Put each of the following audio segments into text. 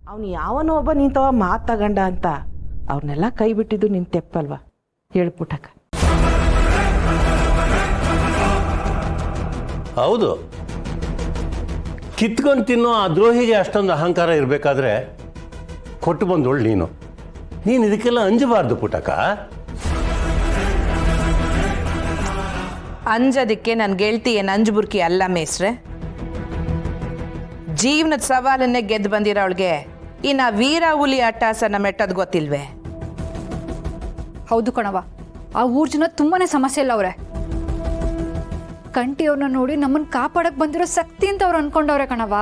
ಅವನು ಯಾವನೋ ಒಬ್ಬ ನಿಂತವ ಮಾತು ತಗಂಡ ಅಂತ ಅವ್ರನ್ನೆಲ್ಲ ಕೈ ಬಿಟ್ಟಿದ್ದು ನಿನ್ ತೆಪ್ಪಲ್ವಾ? ಹೇಳ್ಬಿಟ್ಟಕ್ಕ. ಹೌದು, ಕಿತ್ಕೊಂಡು ತಿನ್ನೋ ಆ ದ್ರೋಹಿಗೆ ಅಷ್ಟೊಂದು ಅಹಂಕಾರ ಇರಬೇಕಾದ್ರೆ ಕೊಟ್ಟು ಬಂದೋಳು ನೀನು ಇದಕ್ಕೆಲ್ಲ ಅಂಜಬಾರ್ದು ಪುಟಕ. ಅಂಜೋದಕ್ಕೆ ನನ್ನ ಗೆಳತಿ ಏನು ಅಂಜುಬುರ್ಕಿ ಅಲ್ಲ ಮೇಸ್ರೆ. ಜೀವನದ ಸವಾಲನ್ನೇ ಗೆದ್ದು ಬಂದಿರೋಳ್ಗೆ ಇನ್ನು ವೀರ ಹುಲಿ ಅಟ್ಟಾಸನ ಮೆಟ್ಟೋದು ಗೊತ್ತಿಲ್ವೇ? ಹೌದು ಕಣವ, ಆ ಊರ್ ಜನ ತುಂಬಾನೇ ಸಮಸ್ಯೆ ಇಲ್ಲ ಅವ್ರೆ. ಕಂಟಿ ಅವ್ರನ್ನ ನೋಡಿ ನಮ್ಮನ್ನ ಕಾಪಾಡಕ್ ಬಂದಿರೋ ಶಕ್ತಿ ಅಂತ ಅವ್ರು ಅನ್ಕೊಂಡವ್ರೆ ಕಣವ.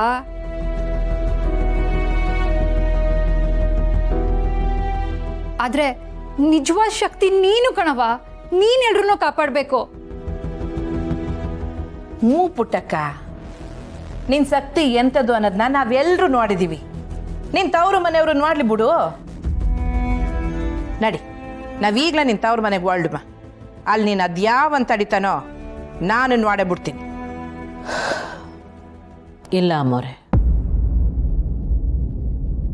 ಆದ್ರೆ ನಿಜವಾದ ಶಕ್ತಿ ನೀನು ಕಣವ. ನೀನ್ ಎಲ್ರೂ ಕಾಪಾಡ್ಬೇಕು. ಹ್ಞೂ ಪುಟ್ಟಕ್ಕ, ನಿನ್ನ ಶಕ್ತಿ ಎಂಥದ್ದು ಅನ್ನೋದನ್ನ ನಾವೆಲ್ಲರೂ ನೋಡಿದ್ದೀವಿ. ನಿನ್ನ ತವರು ಮನೆಯವರು ನೋಡ್ಲಿ ಬಿಡು. ನಡಿ, ನಾವೀಗ್ಲೇ ನಿನ್ನ ತವ್ರ ಮನೆಗೆ ಹೊರಡುಮ. ಅಲ್ಲಿ ನೀನು ಅದ್ಯಾವಂತ ಅಡಿತಾನೋ ನಾನು ನೋಡೇ ಬಿಡ್ತೀನಿ. ಇಲ್ಲ ಅಮ್ಮೋರೆ,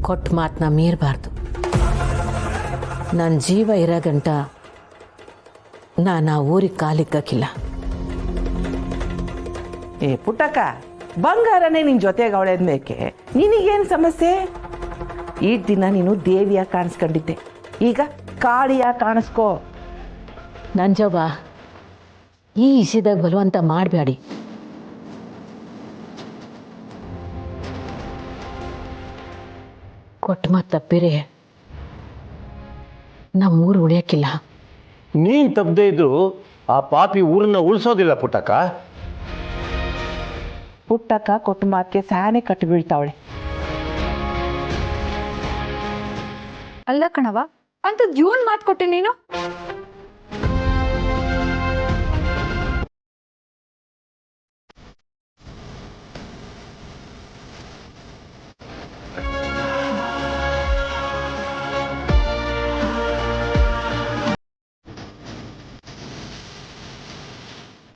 ಕೊಟ್ಟ ಮಾತನ್ನ ಮೀರಬಾರ್ದು. ನನ್ನ ಜೀವ ಇರೋ ಗಂಟ ನಾನು ಆ ಊರಿಗೆ ಕಾಲಿಕ್ಕಕ್ಕಿಲ್ಲ. ಏ ಪುಟ್ಟಕ್ಕ, ಬಂಗಾರನೇ ನಿನ್ ಜೊತೆಗೆ ಅವಳೆದ್ಮೇಕೆ ನಿನಗೇನು ಸಮಸ್ಯೆ? ಈ ದಿನ ನೀನು ದೇವಿಯ ಕಾಣಿಸ್ಕೊಂಡಿದ್ದೆ, ಈಗ ಕಾಳಿಯ ಕಾಣಿಸ್ಕೋ. ನಂಜವ್ವ, ಈ ಇಸಿದಾಗ ಬಲವಂತ ಮಾಡಬೇಡಿ. ಕೊಟ್ಟ ಮಾತು ತಪ್ಪಿರೆ ನಮ್ಮೂರು ಉಳಿಯಕ್ಕಿಲ್ಲ. ನೀನು ತಪ್ಪದೇ ಇದ್ರು ಆ ಪಾಪಿ ಊರನ್ನ ಉಳಿಸೋದಿಲ್ಲ ಪುಟಕ. ಪುಟ್ಟಕ್ಕ ಕೊಟ್ಟ ಮಾತಿಗೆ ಸಾನೆ ಕಟ್ಟು ಬೀಳ್ತಾವಳೆ. ಅಲ್ಲ ಕಣವ, ಅಂತದ್ ಇವನ್ ಮಾತು ಕೊಟ್ಟೆ ನೀನು.